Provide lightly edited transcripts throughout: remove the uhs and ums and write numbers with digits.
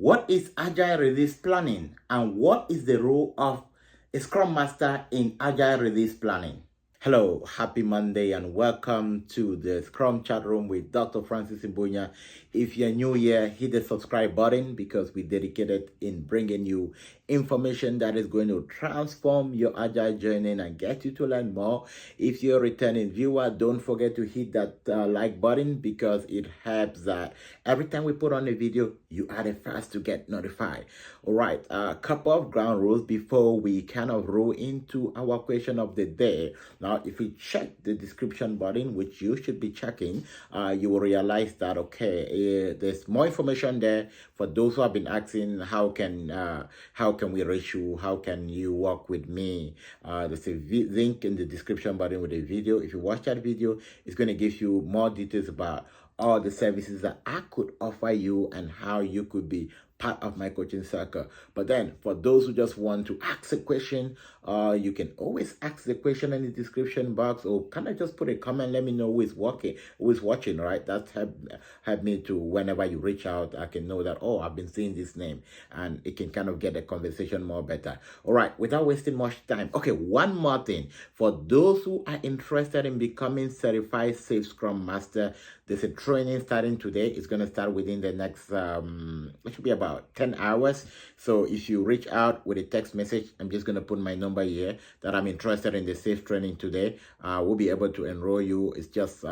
What is Agile Release Planning and what is the role of a Scrum Master in Agile Release Planning? Hello, happy Monday and welcome to the Scrum chat room with Dr. Francis Mbunya. If you're new here, hit the subscribe button because we dedicated in bringing you information that is going to transform your Agile journey and get you to learn more. If you're a returning viewer, don't forget to hit that like button because it helps that every time we put on a video, you are the first to get notified. All right, a couple of ground rules before we kind of roll into our question of the day. Now, if you check the description button, which you should be checking, you will realize that, okay, there's more information there for those who have been asking, how can we reach you? How can you work with me? There's a link in the description button with a video. If you watch that video, it's going to give you more details about all the services that I could offer you and how you could be part of my coaching circle. But then for those who just want to ask a question, you can always ask the question in the description box, or can I just put a comment, let me know who is watching, right? That's help me to, whenever you reach out, I can know that, oh, I've been seeing this name, and it can kind of get the conversation more better. All right, without wasting much time. Okay, one more thing. For those who are interested in becoming certified Safe Scrum Master, there's a training starting today. It's going to start within the next, it should be about 10 hours. So if you reach out with a text message, I'm just going to put my number here that I'm interested in the safe training today. We'll be able to enroll you. It's just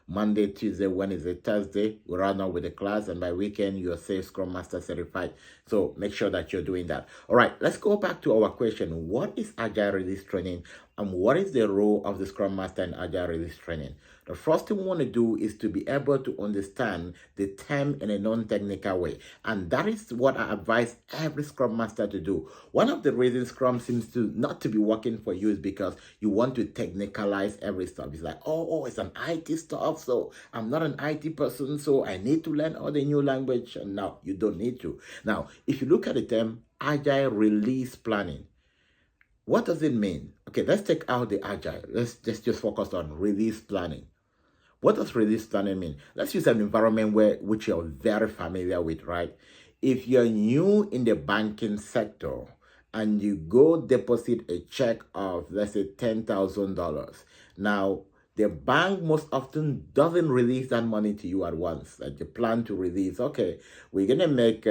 Monday, Tuesday, Wednesday, Thursday. We'll run out with the class, and by weekend, you're Safe Scrum Master certified. So make sure that you're doing that. All right, let's go back to our question. What is Agile Release Training, and what is the role of the Scrum Master in Agile Release Training? The first thing we want to do is to be able to understand the term in a non-technical way. And that is what I advise every Scrum Master to do. One of the reasons Scrum seems to not to be working for you is because you want to technicalize every stuff. It's like, oh, it's an IT stuff, so I'm not an IT person, so I need to learn all the new language. And no, you don't need to. Now, if you look at the term Agile Release Planning, what does it mean? Okay, let's take out the Agile. Let's just focus on release planning. What does release planning mean? Let's use an environment which you're very familiar with, right? If you're new in the banking sector and you go deposit a check of, let's say, $10,000, now the bank most often doesn't release that money to you at once. Like you plan to release, okay, we're gonna make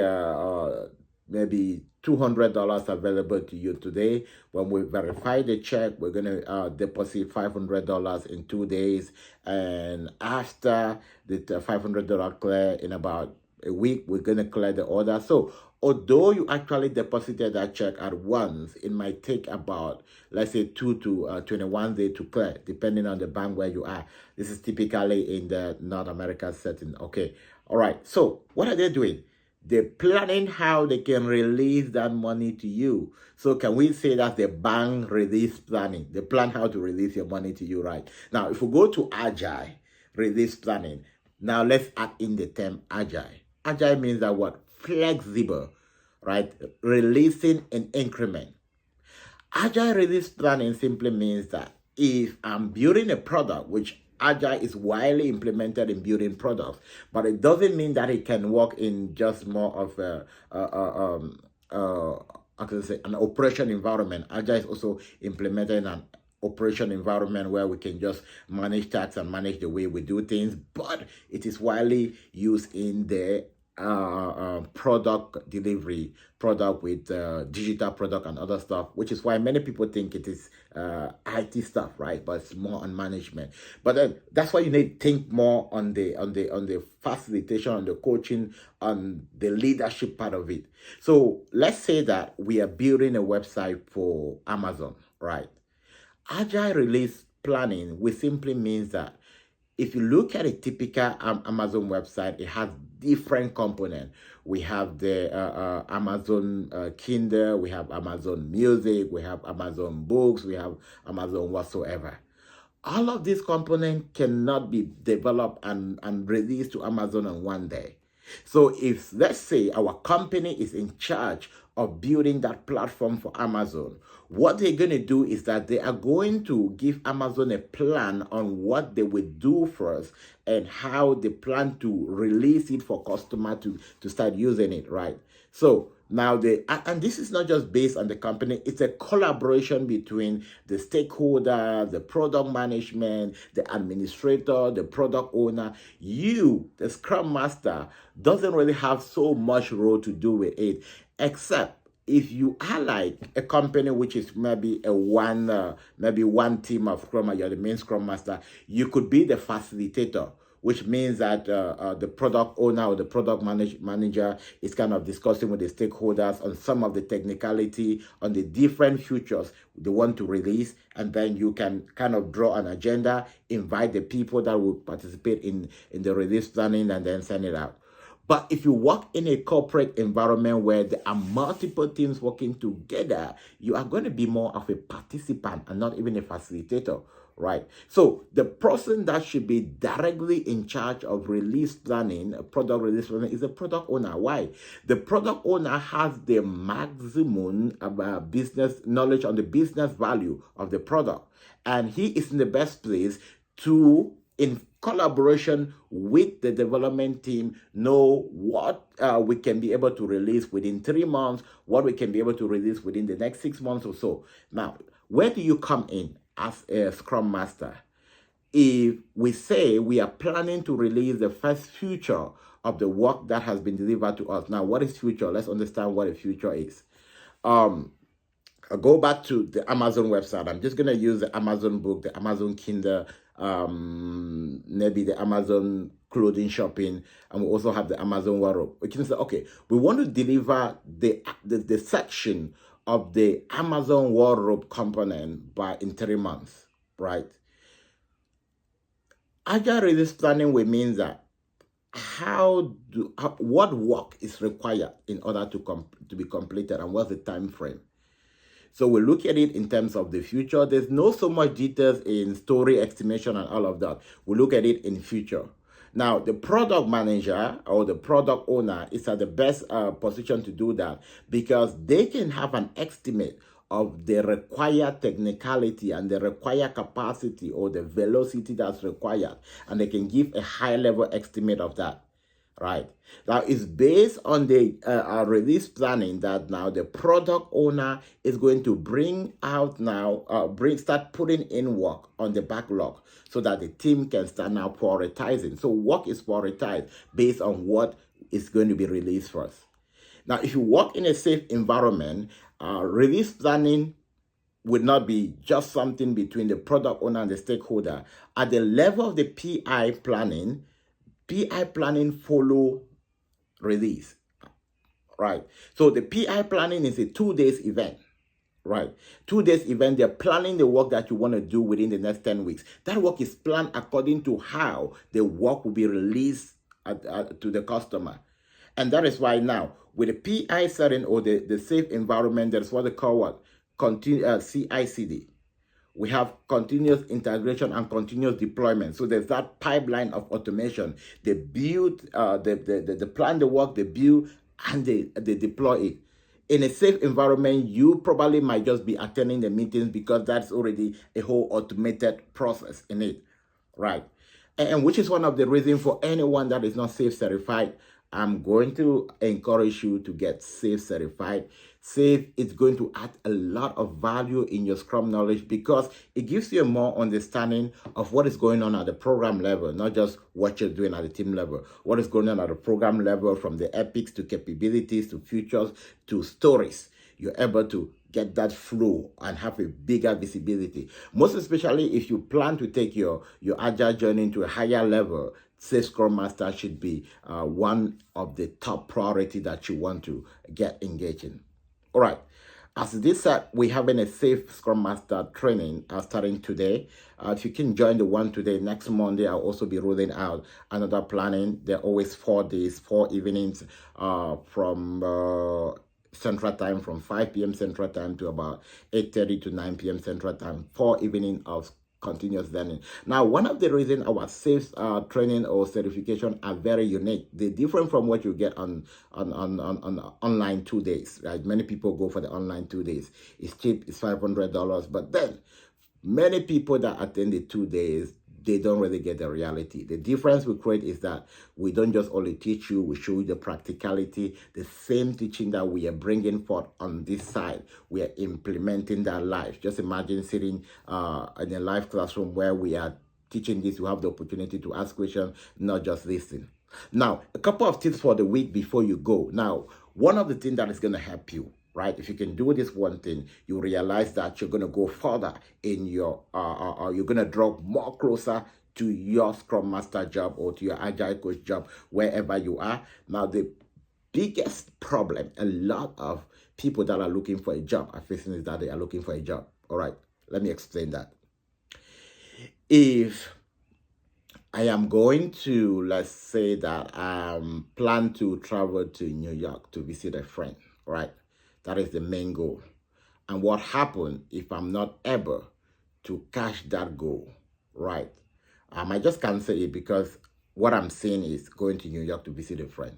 maybe $200 available to you today. When we verify the check, we're going to deposit $500 in 2 days. And after the $500 clear in about a week, we're going to clear the order. So although you actually deposited that check at once, it might take about, let's say, 2 to 21 days to clear, depending on the bank where you are. This is typically in the North America setting. Okay. All right. So what are they doing? They're planning how they can release that money to you. So can we say that's the bank release planning? They plan how to release your money to you, right? Now, if we go to Agile release planning, now let's add in the term Agile. Agile means that what? Flexible, right? Releasing in increment. Agile release planning simply means that if I'm building a product, which Agile is widely implemented in building products, but it doesn't mean that it can work in just more of an operation environment. Agile is also implemented in an operation environment where we can just manage tasks and manage the way we do things, but it is widely used in the product delivery, product with digital product and other stuff, which is why many people think it is IT stuff, right? But it's more on management. But then that's why you need to think more on the facilitation, on the coaching, on the leadership part of it. So let's say that we are building a website for Amazon, right? Agile release planning, which simply means that if you look at a typical Amazon website, it has different components. We have the Amazon Kindle, we have Amazon Music, we have Amazon Books, we have Amazon whatsoever. All of these components cannot be developed and released to Amazon in one day. So if, let's say, our company is in charge of building that platform for Amazon. What they're going to do is that they are going to give Amazon a plan on what they will do first and how they plan to release it for customer to start using it, right? So now and this is not just based on the company, it's a collaboration between the stakeholder, the product management, the administrator, the product owner. You, the Scrum Master, doesn't really have so much role to do with it, except if you are like a company which is maybe maybe one team of Scrum, you're the main Scrum Master, you could be the facilitator, which means that the product owner or the product manager is kind of discussing with the stakeholders on some of the technicality, on the different features they want to release, and then you can kind of draw an agenda, invite the people that will participate in the release planning, and then send it out. But if you work in a corporate environment where there are multiple teams working together, you are going to be more of a participant and not even a facilitator, right? So the person that should be directly in charge of release planning, product release planning, is the product owner. Why? The product owner has the maximum business knowledge on the business value of the product, and he is in the best place to, in collaboration with the development team, know what we can be able to release within 3 months, what we can be able to release within the next 6 months or so. Now, where do you come in as a Scrum Master? If we say we are planning to release the first feature of the work that has been delivered to us. Now, what is future? Let's understand what a future is. I'll go back to the Amazon website. I'm just going to use the Amazon book, the Amazon Kindle, maybe the Amazon clothing shopping, and we also have the Amazon wardrobe. We can say, okay, we want to deliver the section of the Amazon wardrobe component in 3 months, right? Agile release planning will mean that what work is required in order to be completed, and what's the time frame. So we look at it in terms of the future. There's no so much details in story estimation and all of that. We look at it in future. Now, the product manager or the product owner is at the best position to do that, because they can have an estimate of the required technicality and the required capacity or the velocity that's required, and they can give a high level estimate of that. Right. Now, it's based on the release planning that now the product owner is going to bring out now, start putting in work on the backlog so that the team can start now prioritizing. So work is prioritized based on what is going to be released first. Now, if you work in a safe environment, release planning would not be just something between the product owner and the stakeholder. At the level of the PI planning follow release, right? So the PI planning is a 2 days event, right? 2 days event, they're planning the work that you want to do within the next 10 weeks. That work is planned according to how the work will be released to the customer. And that is why now, with the PI setting or the safe environment, there's what they call CI/CD. We have continuous integration and continuous deployment. So there's that pipeline of automation. They build, they plan the work, they build, and they deploy it. In a safe environment, you probably might just be attending the meetings because that's already a whole automated process in it, right? And which is one of the reasons for anyone that is not safe certified, I'm going to encourage you to get safe certified. Safe is going to add a lot of value in your Scrum knowledge because it gives you a more understanding of what is going on at the program level, not just what you're doing at the team level. What is going on at the program level, from the epics to capabilities to features to stories. You're able to get that flow and have a bigger visibility. Most especially if you plan to take your Agile journey to a higher level, Safe Scrum Master should be one of the top priority that you want to get engaged in. All right. As this said, we're having a Safe Scrum Master training starting today. If you can join the one today, next Monday, I'll also be rolling out another planning. They're always 4 days, 4 evenings from Central Time, from 5 p.m. Central Time to about 8:30 to 9 p.m. Central Time. 4 evenings of continuous learning. Now, one of the reasons our SAFE training or certification are very unique, they're different from what you get on online 2 days, right? Many people go for the online 2 days. It's cheap, it's $500, but then many people that attend the 2 days, they don't really get the reality. The difference we create is that we don't just only teach you, we show you the practicality, the same teaching that we are bringing forth on this side, we are implementing that live. Just imagine sitting in a live classroom where we are teaching this, you have the opportunity to ask questions, not just listen. Now, a couple of tips for the week before you go. Now, one of the things that is going to help you, right? If you can do this one thing, you realize that you're going to go further in your, you're going to draw more closer to your Scrum Master job or to your Agile Coach job, wherever you are. Now, the biggest problem a lot of people that are looking for a job are facing is that they are looking for a job. All right, let me explain that. If I am going to, let's say that I plan to travel to New York to visit a friend, right? That is the main goal. And what happens if I'm not able to catch that goal, right? I just cancel it because what I'm saying is going to New York to visit a friend.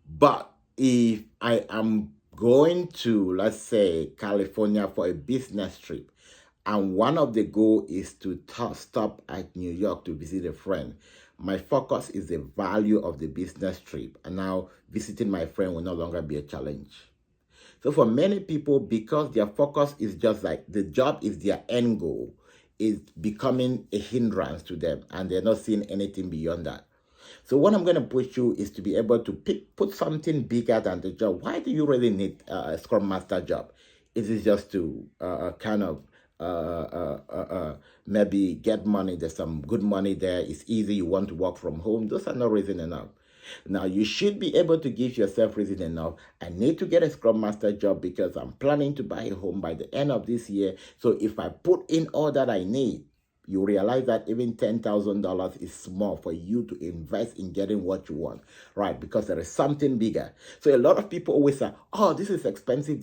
But if I am going to, let's say, California for a business trip, and one of the goals is to stop at New York to visit a friend, my focus is the value of the business trip. And now visiting my friend will no longer be a challenge. So for many people, because their focus is just like the job is their end goal, is becoming a hindrance to them, and they're not seeing anything beyond that. So what I'm going to push you is to be able to put something bigger than the job. Why do you really need a Scrum Master job? Is it just to kind of maybe get money? There's some good money there. It's easy. You want to work from home. Those are not reason enough. Now, you should be able to give yourself reason enough. I need to get a Scrum Master job because I'm planning to buy a home by the end of this year. So if I put in all that I need, you realize that even $10,000 is small for you to invest in getting what you want, right? Because there is something bigger. So a lot of people always say, oh, this is expensive,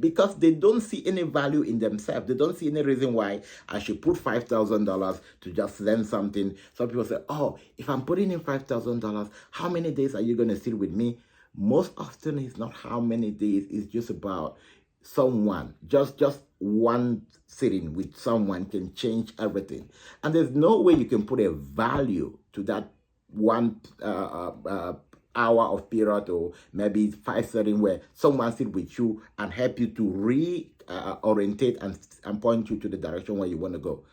because they don't see any value in themselves. They don't see any reason why I should put $5,000 to just learn something. Some people say, oh, if I'm putting in $5,000, how many days are you going to sit with me? Most often it's not how many days, it's just about someone, just one sitting with someone can change everything. And there's no way you can put a value to that one hour of period, or maybe 5 settings where someone sit with you and help you to orientate and point you to the direction where you want to go.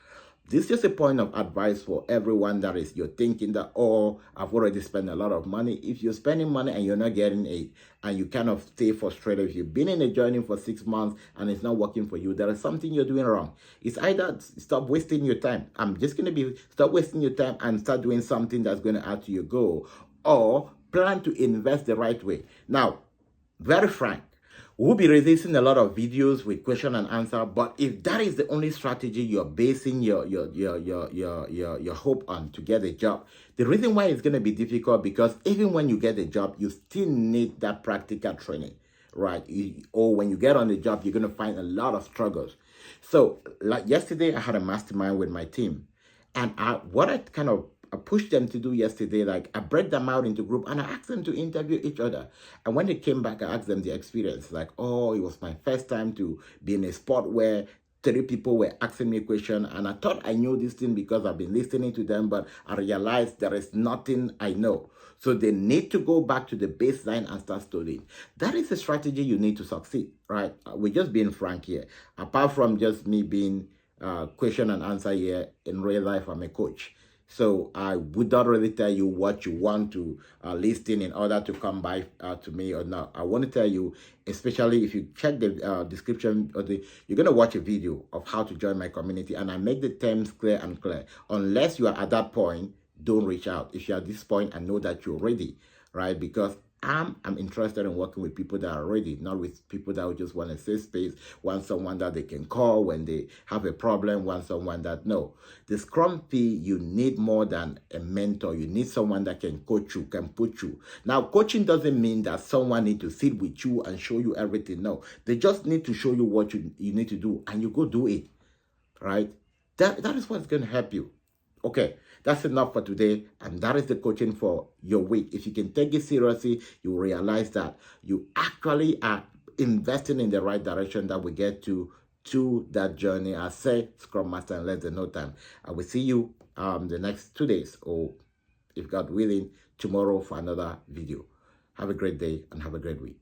This is just a point of advice for everyone that is, you're thinking that, oh, I've already spent a lot of money. If you're spending money and you're not getting it, and you kind of stay frustrated, if you've been in a journey for 6 months and it's not working for you, there is something you're doing wrong. It's either stop wasting your time. I'm just going to be, stop wasting your time and start doing something that's going to add to your goal, or plan to invest the right way. Now, very frank, we'll be releasing a lot of videos with question and answer, but if that is the only strategy you're basing your hope on to get a job, the reason why it's going to be difficult, because even when you get a job, you still need that practical training, right? Or when you get on the job, you're going to find a lot of struggles. So like yesterday, I had a mastermind with my team, and what I kind of pushed them to do yesterday, like I break them out into group and I asked them to interview each other. And when they came back, I asked them their experience. Like, oh, it was my first time to be in a spot where 3 people were asking me a question, and I thought I knew this thing because I've been listening to them, but I realized there is nothing I know. So they need to go back to the baseline and start studying. That is a strategy you need to succeed, right? We're just being frank here. Apart from just me being question and answer here, in real life, I'm a coach. So I would not really tell you what you want to listen in order to come by to me or not. I want to tell you, especially if you check the description, you're going to watch a video of how to join my community, and I make the terms clear and clear. Unless you are at that point, don't reach out. If you're at this point, I know that you're ready, right? Because I'm interested in working with people that are ready, not with people that just want a safe space, want someone that they can call when they have a problem, want someone that, no. The Scrum fee, you need more than a mentor. You need someone that can coach you, can put you. Now, coaching doesn't mean that someone needs to sit with you and show you everything. No, they just need to show you what you need to do, and you go do it, right? That is what's going to help you. Okay, that's enough for today, and that is the coaching for your week. If you can take it seriously, you will realize that you actually are investing in the right direction that we get to that journey. I say Scrum Master in less than no time. I will see you the next 2 days, or if God willing, tomorrow for another video. Have a great day and have a great week.